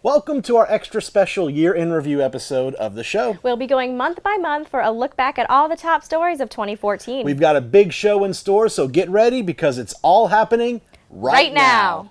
Welcome to our extra special year-in review episode of the show. We'll be going month by month for a look back at all the top stories of 2014. We've got a big show in store, so get ready because it's all happening right now.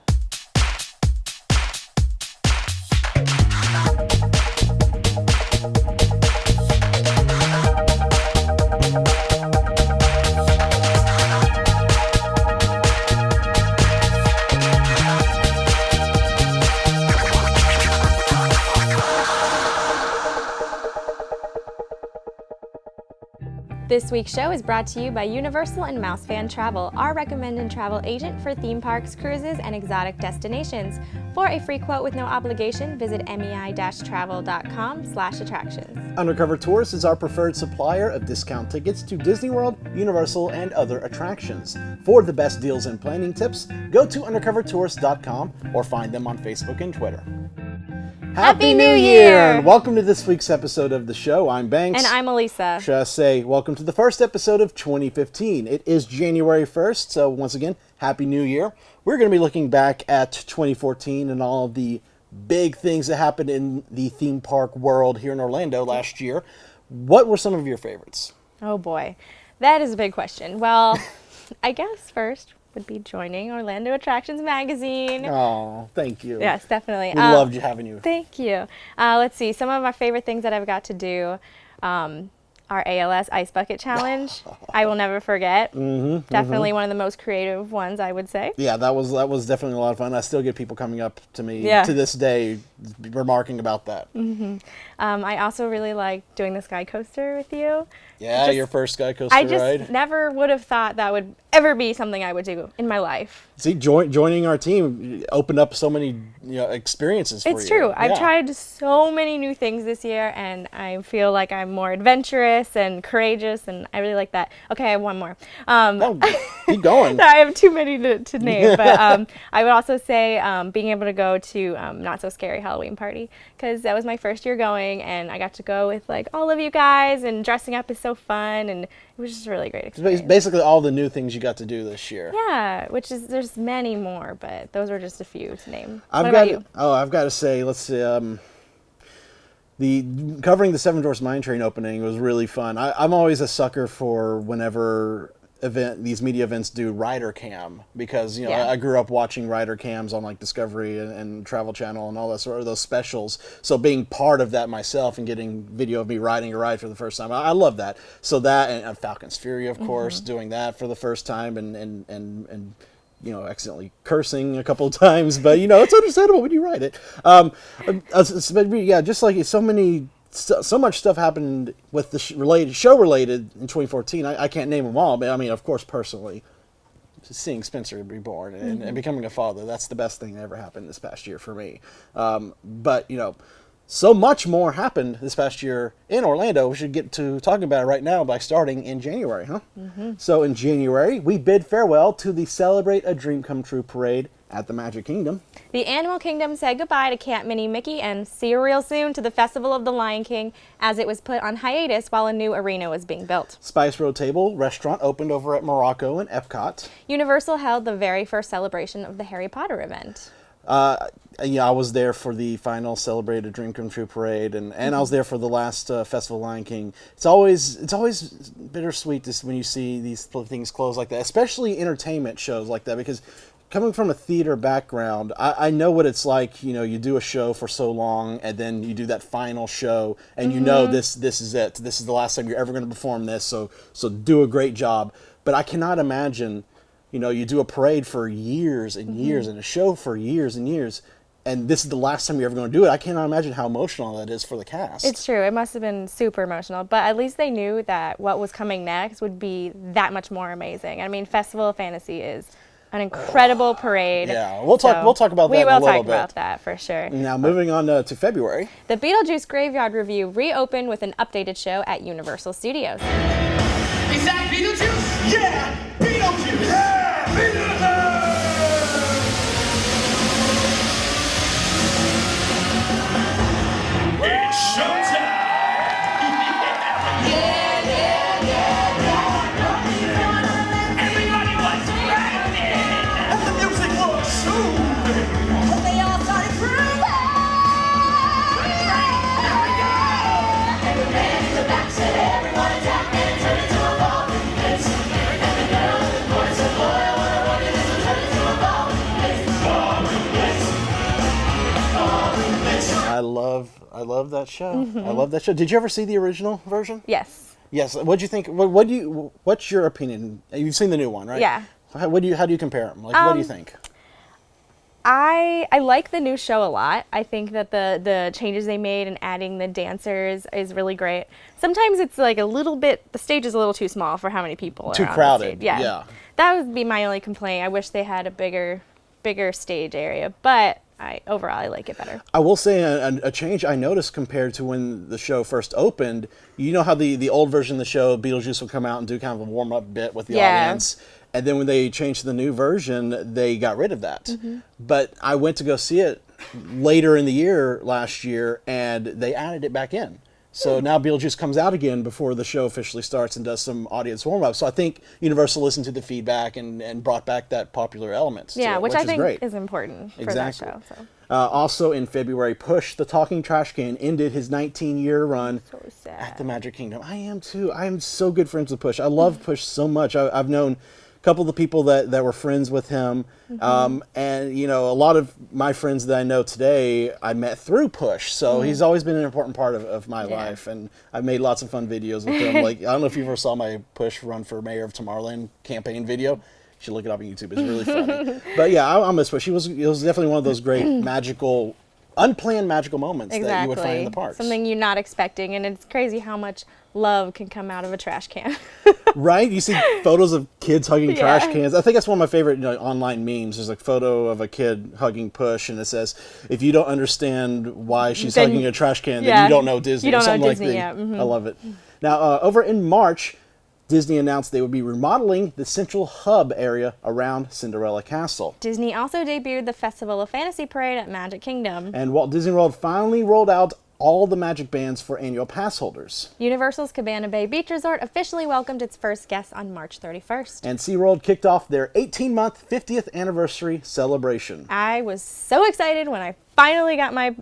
This week's show is brought to you by Universal and Mousefan Travel, our recommended travel agent for theme parks, cruises, and exotic destinations. For a free quote with no obligation, visit mei-travel.com/attractions. Undercover Tourist is our preferred supplier of discount tickets to Disney World, Universal, and other attractions. For the best deals and planning tips, go to undercovertourist.com or find them on Facebook and Twitter. Happy New Year! Welcome to this week's episode of the show. I'm Banks. And I'm Elisa. Should I say, welcome to the first episode of 2015. It is January 1st, so once again, Happy New Year. We're going to be looking back at 2014 and all of the big things that happened in the theme park world here in Orlando last year. What were some of your favorites? Oh boy, that is a big question. Well, I guess first would be joining Orlando Attractions Magazine. Oh, thank you. Yes, definitely. We loved having you. Thank you. Let's see, some of my favorite things that I've got to do. Our ALS Ice Bucket Challenge. I will never forget. Definitely one of the most creative ones, I would say. Yeah, that was definitely a lot of fun. I still get people coming up to me to this day remarking about that. I also really like doing the Sky Coaster with you. Yeah, your first Sky Coaster I ride. just never would have thought that would ever be something I would do in my life. See, joining our team opened up so many experiences for you. It's true. Yeah. I've tried so many new things this year, and I feel like I'm more adventurous and courageous, and I really like that. Okay, I have one more. Keep going. I have too many to name, but I would also say being able to go to Not So Scary Halloween Party, because that was my first year going, and I got to go with like all of you guys, and dressing up is so fun, and it was just a really great experience. It's basically all the new things you got to do this year. Yeah, there's many more, but those are just a few to name. I've got to say, let's see, covering the Seven Dwarfs Mine Train opening was really fun. I'm always a sucker for whenever these media events do rider cam, because I grew up watching rider cams on like Discovery and Travel Channel and all that sort of those specials. So being part of that myself and getting video of me riding a ride for the first time, I love that. So that and Falcon's Fury, of course, doing that for the first time and accidentally cursing a couple of times, but it's understandable when you ride it. Just like so much stuff happened with the show related in 2014. I can't name them all, but I mean, of course, personally, seeing Spencer be born and becoming a father, that's the best thing that ever happened this past year for me. But so much more happened this past year in Orlando. We should get to talking about it right now by starting in January, huh? So in January, we bid farewell to the Celebrate a Dream Come True parade at the Magic Kingdom. The Animal Kingdom said goodbye to Camp Minnie Mickey and see you real soon to the Festival of the Lion King, as it was put on hiatus while a new arena was being built. Spice Road Table restaurant opened over at Morocco and Epcot. Universal held the very first celebration of the Harry Potter event. I was there for the final Celebrate a Dream Come True parade, and I was there for the last Festival of Lion King. It's always bittersweet when you see these things close like that, especially entertainment shows like that, because coming from a theater background, I know what it's like. You do a show for so long, and then you do that final show, and this is it. This is the last time you're ever going to perform this. So do a great job. But I cannot imagine, you do a parade for years and years, and a show for years and years, and this is the last time you're ever going to do it. I cannot imagine how emotional that is for the cast. It's true. It must have been super emotional, but at least they knew that what was coming next would be that much more amazing. I mean, Festival of Fantasy is an incredible parade. Yeah, we'll talk about that in a little bit. We will talk about that for sure. Now, moving on to February. The Beetlejuice Graveyard Review reopened with an updated show at Universal Studios. Is that Beetlejuice? Yeah, Beetlejuice! Yeah, Beetlejuice! It's showtime! Everybody was rapping! And the music was soothing! And they all started grooving! I love that show. I love that show. Did you ever see the original version? Yes. Yes. What'd you think? What's your opinion? You've seen the new one, right? Yeah. How do you compare them? Like, what do you think? I like the new show a lot. I think that the changes they made and adding the dancers is really great. Sometimes it's like the stage is a little too small for how many people are Too on crowded. the stage. Yeah. Yeah. That would be my only complaint. I wish they had a bigger stage area, but overall I like it better. I will say a change I noticed compared to when the show first opened. You know how the old version of the show, Beetlejuice would come out and do kind of a warm-up bit with the audience. And then when they changed to the new version, they got rid of that. But I went to go see it later in the year last year, and they added it back in. So now Beetlejuice comes out again before the show officially starts and does some audience warm-up. So I think Universal listened to the feedback and brought back that popular element to it, Which I think great. is important for Exactly. that show. So. Also in February, Push, the Talking Trash Can, ended his 19-year run So sad. at the Magic Kingdom. I am too. I am so good friends with Push. I love Push so much. I've known a couple of the people that were friends with him. And, you know, a lot of my friends that I know today, I met through Push. So he's always been an important part of my life. And I've made lots of fun videos with him. Like, I don't know if you ever saw my Push Run for Mayor of Tomorrowland campaign video. You should look it up on YouTube. It's really funny. But yeah, I miss Push. It was definitely one of those great unplanned magical moments that you would find in the parks. Something you're not expecting, and it's crazy how much love can come out of a trash can. Right? You see photos of kids hugging trash cans. I think that's one of my favorite online memes. There's a photo of a kid hugging Push, and it says, if you don't understand why she's hugging a trash can, then you don't know Disney. You don't or something know like Disney, that. I love it. Now, over in March, Disney announced they would be remodeling the central hub area around Cinderella Castle. Disney also debuted the Festival of Fantasy Parade at Magic Kingdom. And Walt Disney World finally rolled out all the Magic Bands for annual pass holders. Universal's Cabana Bay Beach Resort officially welcomed its first guests on March 31st. And SeaWorld kicked off their 18-month 50th anniversary celebration. I was so excited when I finally got my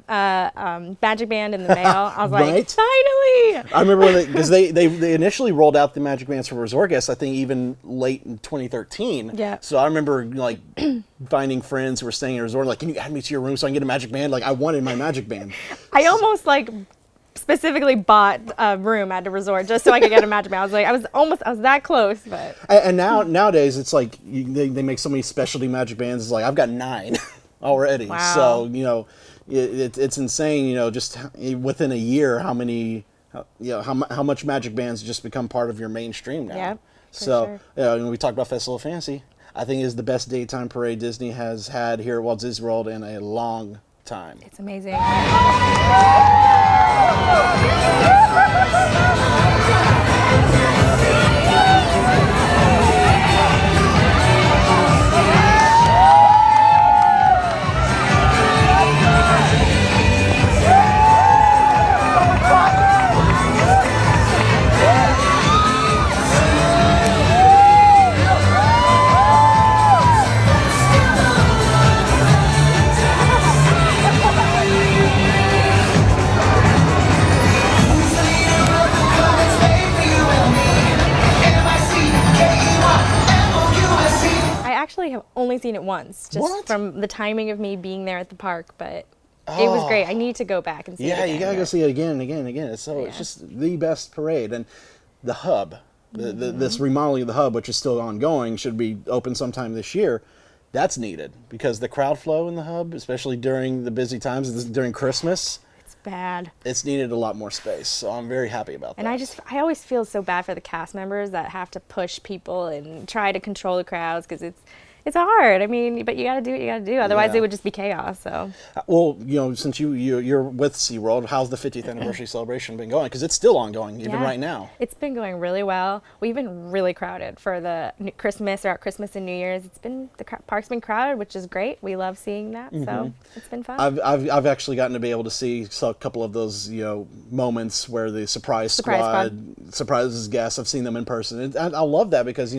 Magic Band in the mail. I was like, Right? finally! I remember because they initially rolled out the Magic Bands for resort guests, I think even late in 2013. Yeah. So I remember like finding friends who were staying in a resort, like, can you add me to your room so I can get a Magic Band? Like, I wanted my Magic Band. I almost like specifically bought a room at the resort just so I could get a Magic Band. I was that close, but. And nowadays it's like they make so many specialty Magic Bands. It's like I've got 9 already. Wow. So it's insane. Just within a year, how many. How much Magic Bands just become part of your mainstream now. Yep, So when we talked about Festival of Fantasy, I think it is the best daytime parade Disney has had here at Walt Disney World in a long time. It's amazing. I have only seen it once, just from the timing of me being there at the park, but it was great. I need to go back and see it again. You gotta go see it again and again and again. It's just the best parade. And the hub, this remodeling of the hub, which is still ongoing, should be open sometime this year. That's needed because the crowd flow in the hub, especially during the busy times, during Christmas, It's bad. it's needed a lot more space. So I'm very happy about that. And I always feel so bad for the cast members that have to push people and try to control the crowds because it's hard. I mean, but you got to do what you got to do. Otherwise, it would just be chaos. So. Well, since you're with SeaWorld, how's the 50th anniversary celebration been going? Because it's still ongoing, even right now. It's been going really well. We've been really crowded for the Christmas and New Year's. The park's been crowded, which is great. We love seeing that. So it's been fun. I've actually gotten to be able to see a couple of those moments where the surprise squad surprises guests. I've seen them in person. And I love that because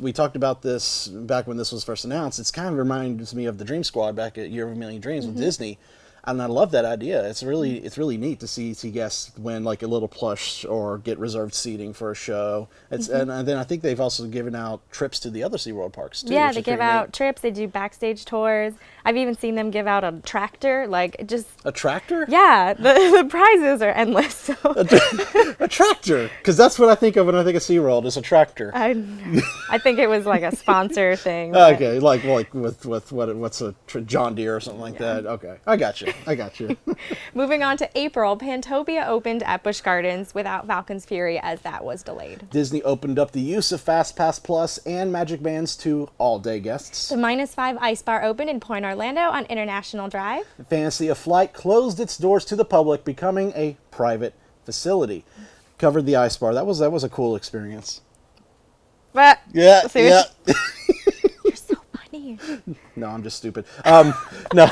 we talked about this back when this was first announced. It's kind of reminds me of the Dream Squad back at Year of a Million Dreams with Disney. And I love that idea. It's really neat to see guests win like a little plush or get reserved seating for a show. It's and then I think they've also given out trips to the other SeaWorld parks too. Yeah, which they is give pretty out neat. trips. They do backstage tours. I've even seen them give out a tractor. Like just A tractor? yeah, the prizes are endless. So A tractor, because that's what I think of when I think of SeaWorld, is a tractor. I think it was like a sponsor thing. but- Okay, like with what's a John Deere or something like that. Okay, I got you. Moving on to April, Pantopia opened at Busch Gardens without Falcon's Fury as that was delayed. Disney opened up the use of FastPass Plus and Magic Bands to all-day guests. The -5 Ice Bar opened in Point Orlando on International Drive. Fantasy of Flight closed its doors to the public, becoming a private facility. Covered the ice bar. That was a cool experience. But Yeah, see yeah. you're so funny. No, I'm just stupid. No,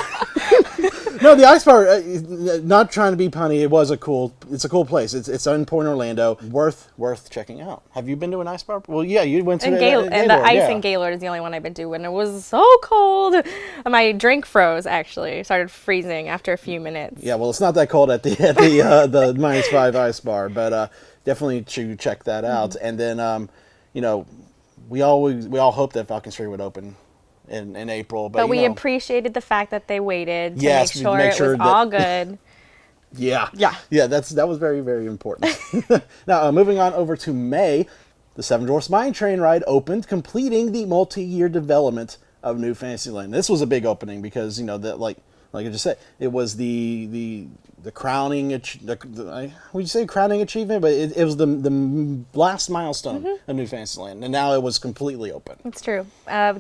no, the ice bar. Not trying to be punny. It's a cool place. It's in Point Orlando. Worth checking out. Have you been to an ice bar? Well, yeah, you went to And, it and the Gaylord, ice yeah. in Gaylord is the only one I've been to, and it was so cold. My drink froze. Actually, started freezing after a few minutes. Yeah, well, it's not that cold at the the -5 ice bar, but definitely should check that out. And then we all hoped that Falcon Street would open in April, But we you know, appreciated the fact that they waited to Yes, make to sure make it sure was that- all good. Yeah. Yeah. That was very, very important. Now, moving on over to May, the Seven Dwarfs Mine Train ride opened, completing the multi-year development of New Fantasyland. This was a big opening because, that like I just said, it was the crowning, would you say crowning achievement? But it was the last milestone of New Fantasyland, and now it was completely open. It's true.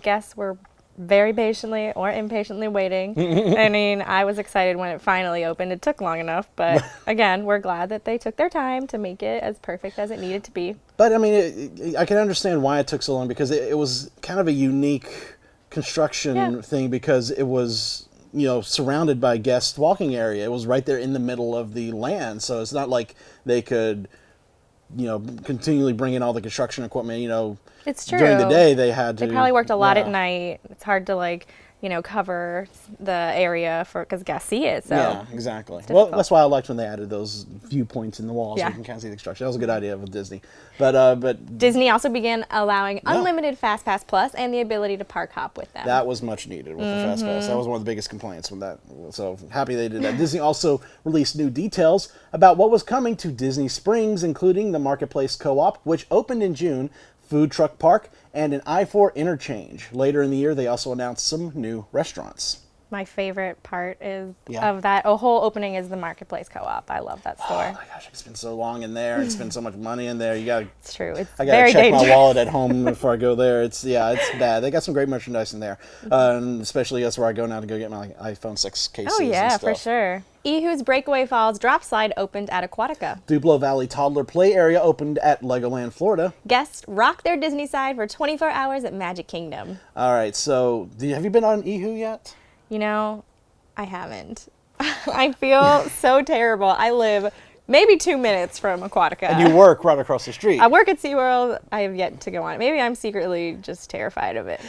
Guests were very patiently or impatiently waiting. I mean, I was excited when it finally opened. It took long enough, but again, we're glad that they took their time to make it as perfect as it needed to be. But I mean, I can understand why it took so long because it was kind of a unique construction thing because it was surrounded by guest walking area. It was right there in the middle of the land, so it's not like they could continually bring in all the construction equipment. It's true. During the day they had to. They probably worked a lot yeah. at night. It's hard to cover the area because guests see it. So Yeah, exactly. Well, difficult. that's why I liked when they added those viewpoints in the walls so Yeah. you can kind of see the construction. That was a good idea with Disney. But Disney also began allowing unlimited FastPass Plus and the ability to park hop with them. that was much needed with the FastPass. That was one of the biggest complaints with that. So happy they did that. Disney also released new details about what was coming to Disney Springs, including the Marketplace Co-op, which opened in June, food truck park, and an I-4 interchange. Later in the year, they also announced some new restaurants. My favorite part is Yeah. of that whole opening is the Marketplace Co-op. I love that Oh store. my gosh, it's been so long in there and spend so much money in there. It's true. It's I gotta very check dangerous. my wallet at home before I go there. It's bad. They got some great merchandise in there, especially that's where I go now to go get my iPhone 6 cases. Oh yeah, and for stuff. sure. Ehu's Breakaway Falls Drop Slide opened at Aquatica. Duplo Valley Toddler Play Area opened at Legoland, Florida. Guests rock their Disney side for 24 hours at Magic Kingdom. All right, so have you been on Ehu yet? I haven't. I feel so terrible. I live maybe 2 minutes from Aquatica. And you work right across the street. I work at SeaWorld. I have yet to go on it. Maybe I'm secretly just terrified of it.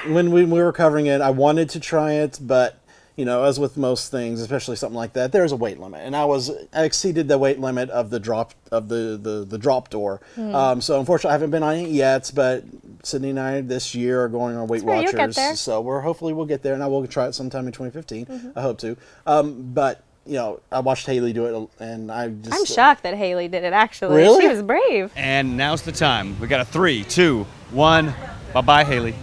When we were covering it, I wanted to try it, but as with most things, especially something like that, there's a weight limit, and I exceeded the weight limit of the drop the drop door. So unfortunately, I haven't been on it yet, but Sydney and I this year are going on Weight Sure, you'll get Watchers, there. so hopefully we'll get there, and I will try it sometime in 2015. I hope to. But I watched Haley do it, and I'm shocked that Haley did it, actually. Really? She was brave. And now's the time. We got a 3, 2, 1. Bye-bye, Haley.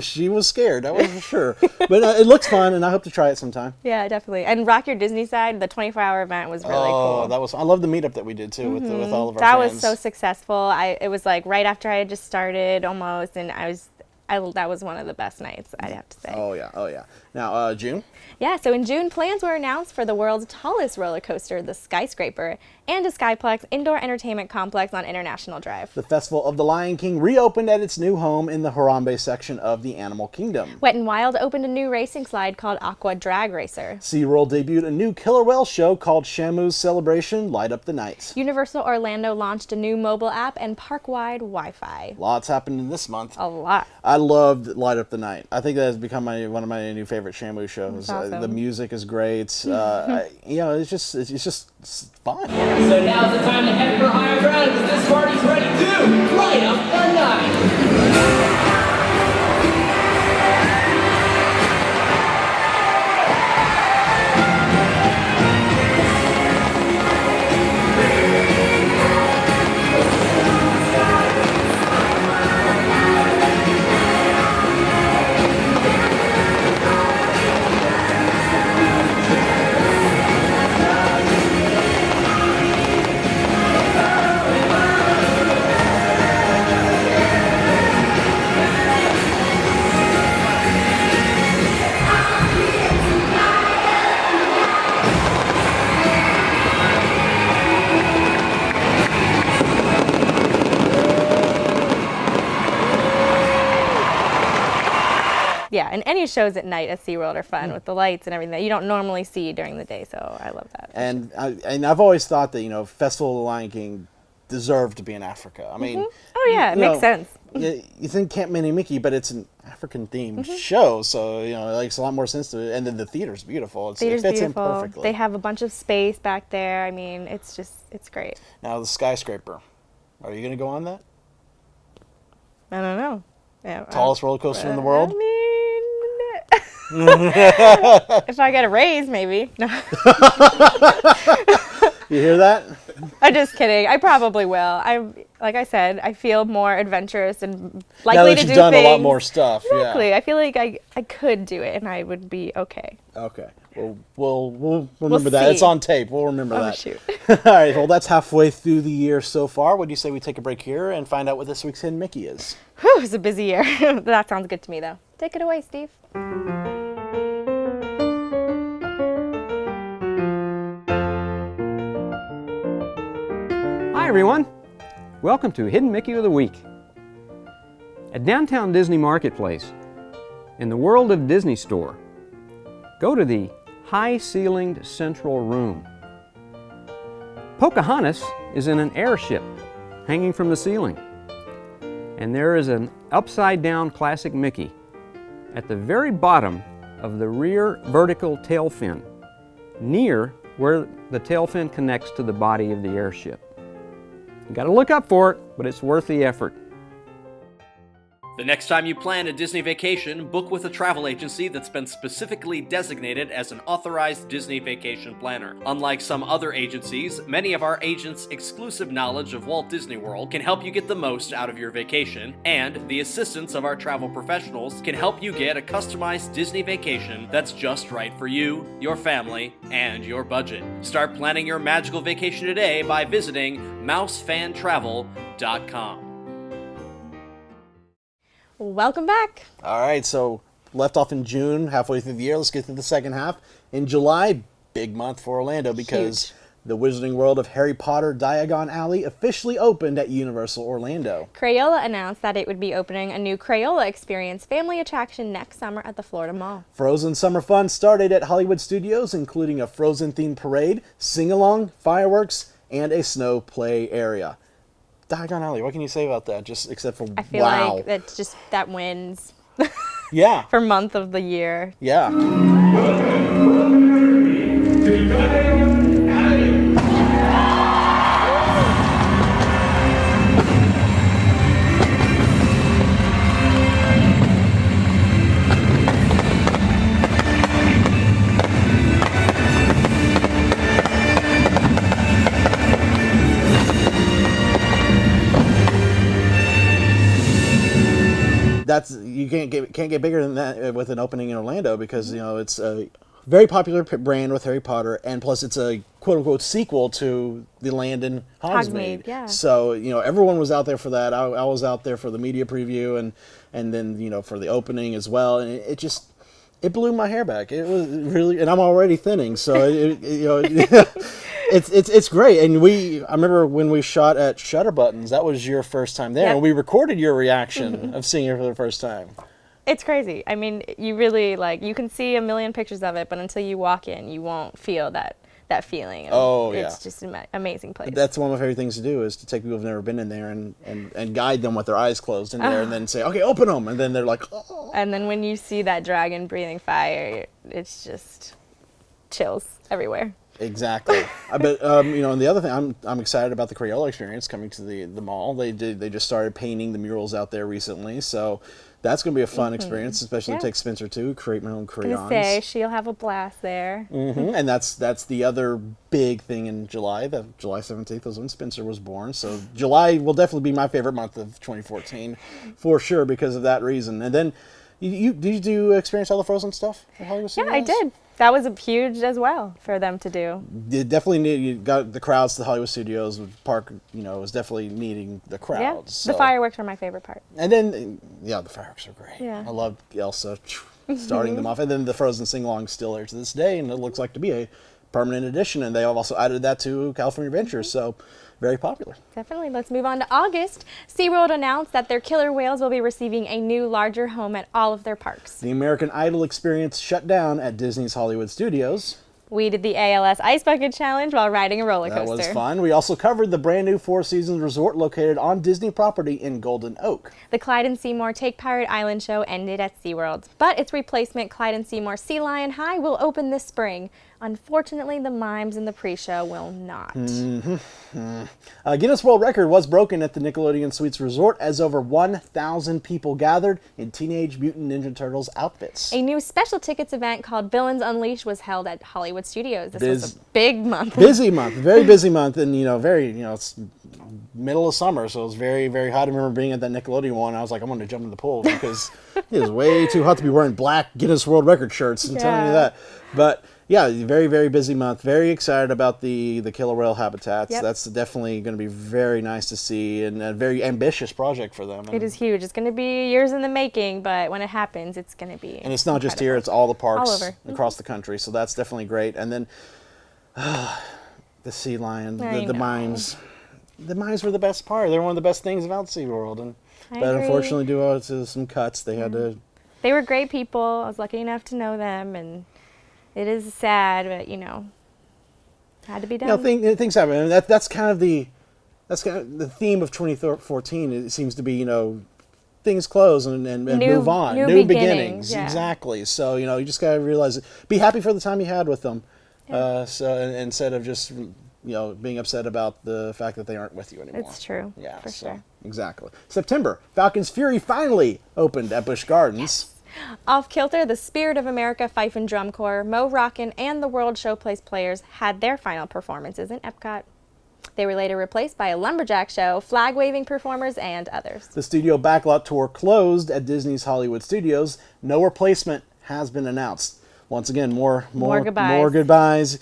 She was scared, that was for sure. But it looks fun, and I hope to try it sometime. Yeah, definitely. And Rock Your Disney Side, the 24-hour event was really cool. That was. I love the meetup that we did too with all of our That fans. was so successful. It was like right after I had just started almost, and that was one of the best nights, I'd have to say. Oh yeah. Now, June? Yeah, so in June, plans were announced for the world's tallest roller coaster, the Skyscraper, and a Skyplex indoor entertainment complex on International Drive. The Festival of the Lion King reopened at its new home in the Harambe section of the Animal Kingdom. Wet n Wild opened a new racing slide called Aqua Drag Racer. SeaWorld debuted a new killer whale show called Shamu's Celebration Light Up the Night. Universal Orlando launched a new mobile app and park-wide Wi-Fi. Lots happened in this month. A lot. I loved Light Up the Night. I think that has become one of my new favorite Shamu shows. That's awesome. The music is great. It's just fun. So now's the time to head for higher ground because this party's ready to light up the night. Yeah, and any shows at night at SeaWorld are fun with the lights and everything that you don't normally see during the day, so I love that. And I've always thought that, Festival of the Lion King deserved to be in Africa. I mean, Oh yeah, it makes sense. You think Camp Minnie Mickey, but it's an African-themed show, so, it makes a lot more sense to it. And then the theater's beautiful. It fits in perfectly. They have a bunch of space back there. I mean, it's great. Now, the Skyscraper. Are you going to go on that? I don't know. Yeah, Tallest roller coaster in the world? I mean, if I get a raise, maybe. No. You hear that? I'm just kidding. I probably will. Like I said, I feel more adventurous and likely Now that to you've do done things. a lot more stuff. Exactly. Yeah. I feel like I could do it and I would be okay. Okay. Well, we'll remember that. see. It's on tape. We'll remember Oh, that. shoot. All right. Well, that's halfway through the year so far. What do you say we take a break here and find out what this week's Hidden Mickey is? Whew, it's a busy year. That sounds good to me, though. Take it away, Steve. Hi everyone, welcome to Hidden Mickey of the Week. At Downtown Disney Marketplace, in the World of Disney store, go to the high-ceilinged central room. Pocahontas is in an airship hanging from the ceiling, and there is an upside-down classic Mickey at the very bottom of the rear vertical tail fin, near where the tail fin connects to the body of the airship. You gotta look up for it, but it's worth the effort. The next time you plan a Disney vacation, book with a travel agency that's been specifically designated as an authorized Disney vacation planner. Unlike some other agencies, many of our agents' exclusive knowledge of Walt Disney World can help you get the most out of your vacation, and the assistance of our travel professionals can help you get a customized Disney vacation that's just right for you, your family, and your budget. Start planning your magical vacation today by visiting mousefantravel.com. Welcome back. All right. So left off in June, halfway through the year. Let's get to the second half. In July, big month for Orlando because Huge. the Wizarding World of Harry Potter Diagon Alley officially opened at Universal Orlando. Crayola announced that it would be opening a new Crayola Experience family attraction next summer at the Florida Mall. Frozen Summer Fun started at Hollywood Studios, including a Frozen-themed parade, sing-along, fireworks, and a snow play area. Diagon Alley, what can you say about that? Just except for I feel wow. like that's just that wins Yeah. for month of the year. Yeah. You can't get bigger than that with an opening in Orlando because it's a very popular brand with Harry Potter, and plus it's a quote unquote sequel to the land in Hogsmeade. Yeah. So everyone was out there for that. I was out there for the media preview and then for the opening as well, and It blew my hair back. It was really, and I'm already thinning, so it's great. And I remember when we shot at Shutterbuttons, that was your first time there, Yep. and we recorded your reaction of seeing it for the first time. It's crazy. I mean, you really you can see a million pictures of it, but until you walk in, you won't feel that feeling. It's just an amazing place. That's one of my favorite things to do, is to take people who've never been in there and guide them with their eyes closed in there, and then say, okay, open them, and then they're like, oh. And then when you see that dragon breathing fire, it's just chills everywhere. Exactly. But and the other thing, I'm excited about the Crayola experience coming to the mall. They just started painting the murals out there recently, so that's going to be a fun experience, especially to take Spencer to create my own crayons. I was gonna say, she'll have a blast there. And that's the other big thing in July. July 17th was when Spencer was born, so July will definitely be my favorite month of 2014 for sure because of that reason. And then did you experience all the Frozen stuff at Hollywood Studios? Yeah, I did. That was huge as well for them to do. You definitely you got the crowds to the Hollywood Studios. Park, was definitely needing the crowds. Yeah, so. the fireworks were my favorite part. And then, the fireworks are great. Yeah. I loved Elsa starting them off. And then the Frozen sing-along still there to this day, and it looks like to be a permanent addition. And they have also added that to California Adventures, so very popular. Definitely. Let's move on to August. SeaWorld announced that their killer whales will be receiving a new, larger home at all of their parks. The American Idol experience shut down at Disney's Hollywood Studios. We did the ALS Ice Bucket Challenge while riding a roller coaster. That was fun. We also covered the brand new Four Seasons resort located on Disney property in Golden Oak. The Clyde and Seymour Take Pirate Island show ended at SeaWorld, but its replacement, Clyde and Seymour Sea Lion High, will open this spring. Unfortunately, the mimes in the pre-show will not. Guinness World Record was broken at the Nickelodeon Suites Resort as over 1,000 people gathered in Teenage Mutant Ninja Turtles outfits. A new special tickets event called Villains Unleashed was held at Hollywood Studios. This was a big month. Busy month, very busy month, and it's middle of summer, so it was very, very hot. I remember being at that Nickelodeon one, I was like, I'm going to jump in the pool because it was way too hot to be wearing black Guinness World Record shirts. I'm telling you that. But yeah, very, very busy month. Very excited about the killer whale habitats. Yep. That's definitely going to be very nice to see, and a very ambitious project for them. It is huge. It's going to be years in the making, but when it happens, it's going to be And it's not just here, it's all the parks all over. across the country, so that's definitely great. And then the sea lion, the mimes. The mimes were the best part. They're one of the best things about SeaWorld. But unfortunately, due to some cuts, they had to... They were great people. I was lucky enough to know them, and it is sad, but had to be done. Things happen. I mean, that's kind of the theme of 2014. It seems to be things close and move on. New beginnings. Yeah. Exactly. So you just gotta realize it. Be happy for the time you had with them. Yeah. Instead of just being upset about the fact that they aren't with you anymore. It's true. Yeah. For sure. Exactly. September, Falcon's Fury finally opened at Busch Gardens. Off Kilter, the Spirit of America Fife and Drum Corps, Mo Rockin', and the World Showplace players had their final performances in Epcot. They were later replaced by a lumberjack show, flag-waving performers, and others. The studio backlot tour closed at Disney's Hollywood Studios. No replacement has been announced. Once again, more goodbyes. More goodbyes.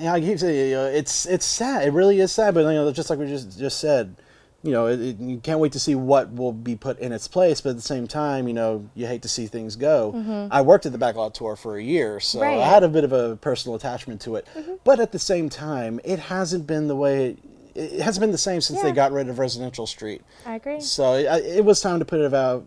I keep saying, it's sad. It really is sad. But just like we just said, you can't wait to see what will be put in its place. But at the same time, you hate to see things go. Mm-hmm. I worked at the backlot tour for a year, so I had a bit of a personal attachment to it. Mm-hmm. But at the same time, it hasn't been the way. It hasn't been the same since they got rid of Residential Street. I agree. So it was time to put it out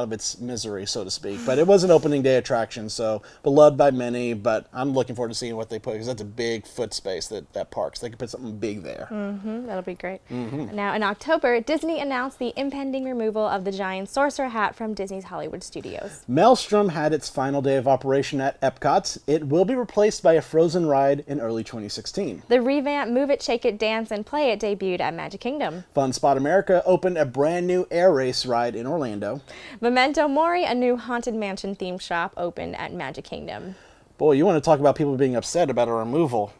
of its misery, so to speak. But it was an opening day attraction, so beloved by many. But I'm looking forward to seeing what they put, because that's a big foot space that parks. They could put something big there. Mm-hmm. That'll be great. Mm-hmm. Now in October, Disney announced the impending removal of the giant sorcerer hat from Disney's Hollywood Studios. Maelstrom had its final day of operation at Epcot. It will be replaced by a Frozen ride in early 2016. The revamped Move It, Shake It, Dance, and Play It debuted at Magic Kingdom. Fun Spot America opened a brand new air race ride in Orlando. Memento Mori, a new Haunted Mansion themed shop, opened at Magic Kingdom. Boy, you want to talk about people being upset about a removal.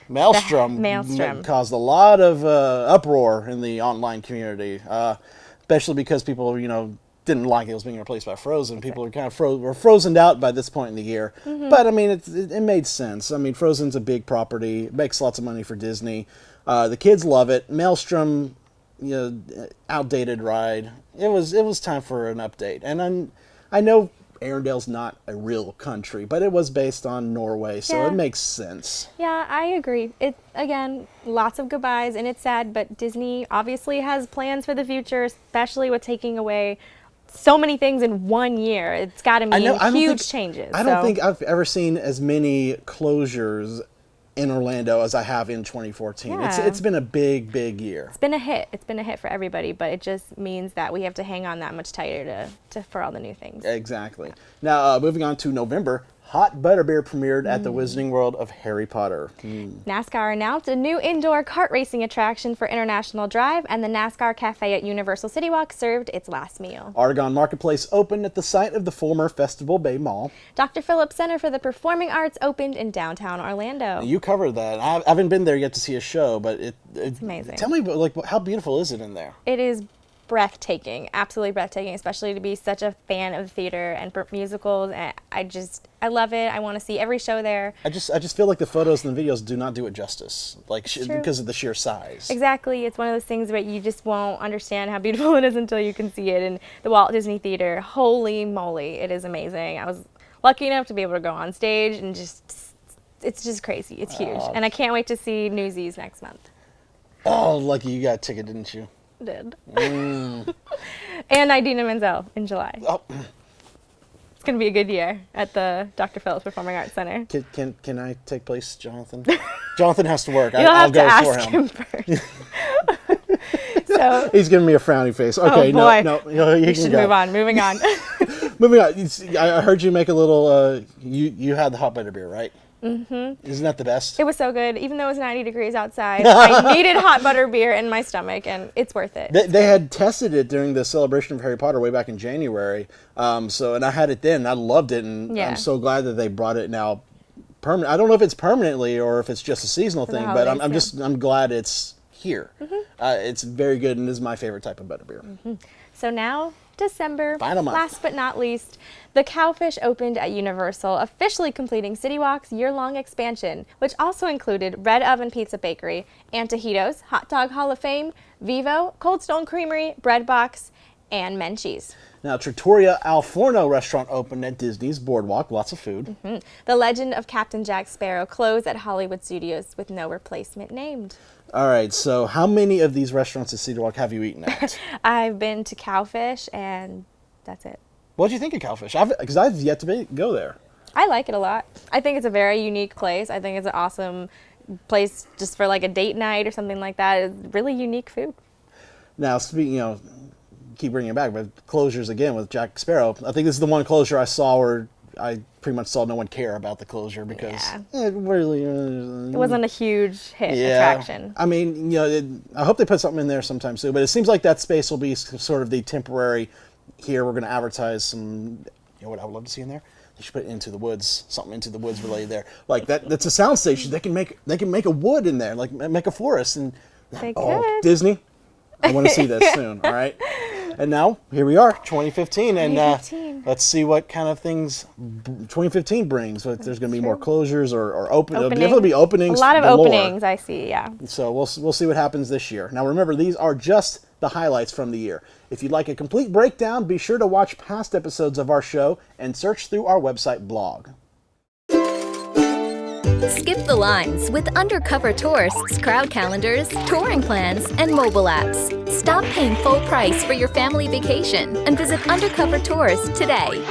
Maelstrom caused a lot of uproar in the online community, especially because people, didn't like it was being replaced by Frozen. People are kind of were frozen out by this point in the year. Mm-hmm. But I mean, it made sense. I mean, Frozen's a big property. It makes lots of money for Disney. The kids love it. Maelstrom, outdated ride. It was time for an update. And I know Arendale's not a real country, but it was based on Norway, so Yeah. it makes sense. Yeah, I agree. It again, lots of goodbyes, and it's sad, but Disney obviously has plans for the future, especially with taking away so many things in 1 year. It's got to mean huge changes. I don't so. think I've ever seen as many closures in Orlando as I have in 2014. Yeah. It's been a big year. It's been a hit. It's been a hit for everybody, but it just means that we have to hang on that much tighter to for all the new things. Exactly. Now, moving on to November, Hot Butterbeer premiered at the Wizarding World of Harry Potter. NASCAR announced a new indoor kart racing attraction for International Drive, and the NASCAR Cafe at Universal City Walk served its last meal. Argonne Marketplace opened at the site of the former Festival Bay Mall. Dr. Phillips Center for the Performing Arts opened in downtown Orlando. You covered that. I haven't been there yet to see a show, but it's amazing. Tell me, like, how beautiful is it in there? It is breathtaking, absolutely breathtaking, especially to be such a fan of theater and musicals. And I love it. I want to see every show there. I just feel like the photos and the videos do not do it justice, like True. because of the sheer size. Exactly. It's one of those things where you just won't understand how beautiful it is until you can see it in the Walt Disney Theater. Holy moly, it is amazing. I was lucky enough to be able to go on stage and it's just crazy. It's huge. And I can't wait to see Newsies next month. Oh, lucky you got a ticket, didn't you? Did. And Idina Menzel in July. Oh. It's going to be a good year at the Dr. Phillips Performing Arts Center. Can I take place, Jonathan? Jonathan has to work. You'll I'll have to go ask for him. first. So, He's giving me a frowny face. Okay, oh boy. no, you we can should go. move on. Moving on. Moving on. I heard you make a little. You had the hot butterbeer, right? Mm-hmm. Isn't that the best? It was so good. Even though it was 90 degrees outside, I needed hot butter beer in my stomach, and it's worth it. They had tested it during the celebration of Harry Potter way back in January. And I had it then. And I loved it, and Yeah. I'm so glad that they brought it now permanent. I don't know if it's permanently or if it's just a seasonal For the thing, but holidays, I'm glad it's here. It's very good and is my favorite type of butterbeer. So now, December, Final month. last but not least, the Cowfish opened at Universal, officially completing City Walk's year-long expansion, which also included Red Oven Pizza Bakery, Antojitos, Hot Dog Hall of Fame, Vivo, Cold Stone Creamery, Bread Box, and Menchie's. Now, Trattoria Al Forno restaurant opened at Disney's Boardwalk. Lots of food. The Legend of Captain Jack Sparrow closed at Hollywood Studios with no replacement named. All right, so how many of these restaurants at Cedar Walk have you eaten at? I've been to Cowfish, and that's it. What did you think of Cowfish? Because I've yet to go there. I like it a lot. I think it's a very unique place. I think it's an awesome place just for like a date night or something like that. It's really unique food. Now, speaking, keep bringing it back, but closures again with Jack Sparrow. I think this is the one closure I saw where I pretty much saw no one care about the closure because it really It wasn't a huge hit attraction. I mean, I hope they put something in there sometime soon, but it seems like that space will be sort of the temporary, here we're going to advertise some, what I would love to see in there? They should put Into the Woods, something Into the Woods related there. Like that's a sound station. They can make a wood in there, like make a forest. And They could. Disney, I want to see this soon, all right? And now, here we are, 2015, and 2015. let's see what kind of things 2015 brings. If there's going to be more closures or openings. There'll definitely be openings. A lot of galore. openings, I see, yeah. So we'll see what happens this year. Now remember, these are just the highlights from the year. If you'd like a complete breakdown, be sure to watch past episodes of our show and search through our website blog. Skip the lines with Undercover Tourist's crowd calendars, touring plans, and mobile apps. Stop paying full price for your family vacation and visit Undercover Tourist today.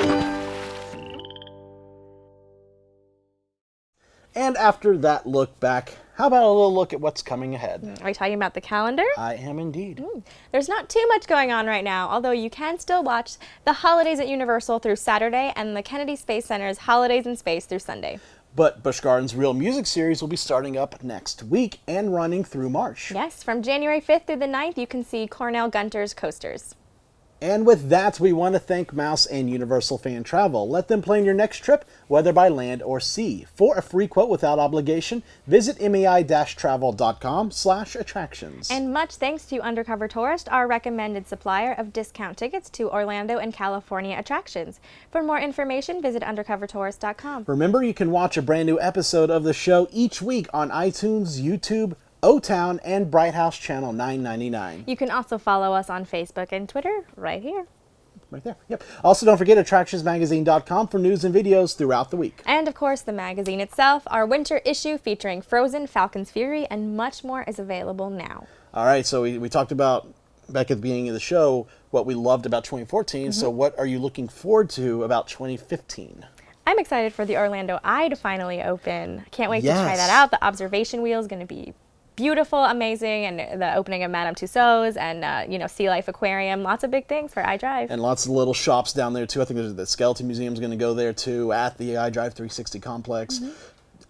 And after that look back, how about a little look at what's coming ahead? Are you talking about the calendar? I am indeed. There's not too much going on right now, although you can still watch the Holidays at Universal through Saturday and the Kennedy Space Center's Holidays in Space through Sunday. But Busch Gardens' Real Music Series will be starting up next week and running through March. Yes, from January 5th through the 9th, you can see Cornell Gunter's coasters. And with that, we want to thank Mouse and Universal Fan Travel. Let them plan your next trip, whether by land or sea. For a free quote without obligation, visit mei-travel.com/attractions. And much thanks to Undercover Tourist, our recommended supplier of discount tickets to Orlando and California attractions. For more information, visit undercovertourist.com. Remember, you can watch a brand new episode of the show each week on iTunes, YouTube, O-Town, and Bright House Channel 999. You can also follow us on Facebook and Twitter right here. Right there. Yep. Also, don't forget attractionsmagazine.com for news and videos throughout the week. And of course, the magazine itself, our winter issue featuring Frozen, Falcon's Fury, and much more is available now. All right, so we talked about, back at the beginning of the show, what we loved about 2014. So what are you looking forward to about 2015? I'm excited for the Orlando Eye to finally open. Can't wait to try that out. The observation wheel is going to be beautiful, amazing, and the opening of Madame Tussauds and Sea Life Aquarium. Lots of big things for iDrive. And lots of little shops down there too. I think there's the Skeleton Museum is going to go there too at the iDrive 360 complex.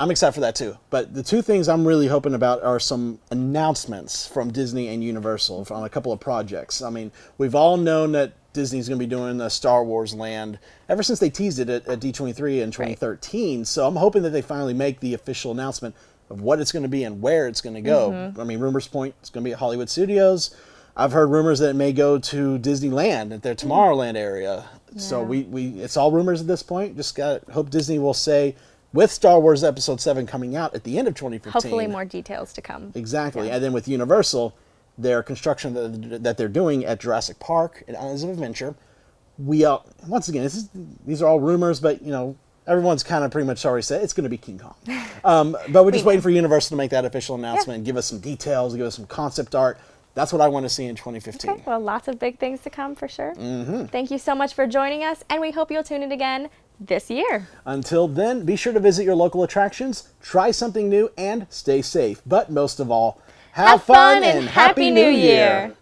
I'm excited for that too. But the two things I'm really hoping about are some announcements from Disney and Universal on a couple of projects. I mean, we've all known that Disney's going to be doing the Star Wars land ever since they teased it at D23 in 2013. So I'm hoping that they finally make the official announcement of what it's going to be and where it's going to go. I mean, rumors point it's going to be at Hollywood Studios. I've heard rumors that it may go to Disneyland at their Tomorrowland area. So we it's all rumors at this point. Just hope Disney will say, with Star Wars Episode 7 coming out at the end of 2015. Hopefully more details to come. Exactly. Yeah. And then with Universal, their construction that they're doing at Jurassic Park and Islands of Adventure, once again, these are all rumors, but everyone's kind of pretty much already said it's going to be King Kong. But we're just waiting for Universal to make that official announcement and give us some details, give us some concept art. That's what I want to see in 2015. Okay, well, lots of big things to come for sure. Thank you so much for joining us, and we hope you'll tune in again this year. Until then, be sure to visit your local attractions, try something new, and stay safe. But most of all, have fun and Happy New Year!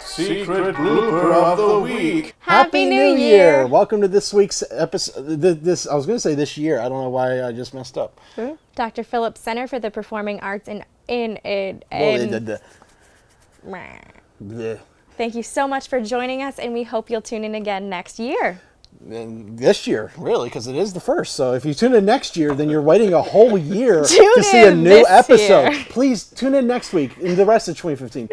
Secret blooper of the week. Happy New Year! Welcome to this week's episode. I was going to say this year. I don't know why I just messed up. Dr. Phillips Center for the Performing Arts Thank you so much for joining us, and we hope you'll tune in again next year. And this year, really, because it is the first. So if you tune in next year, then you're waiting a whole year to see a new episode. Please tune in next week in the rest of 2015.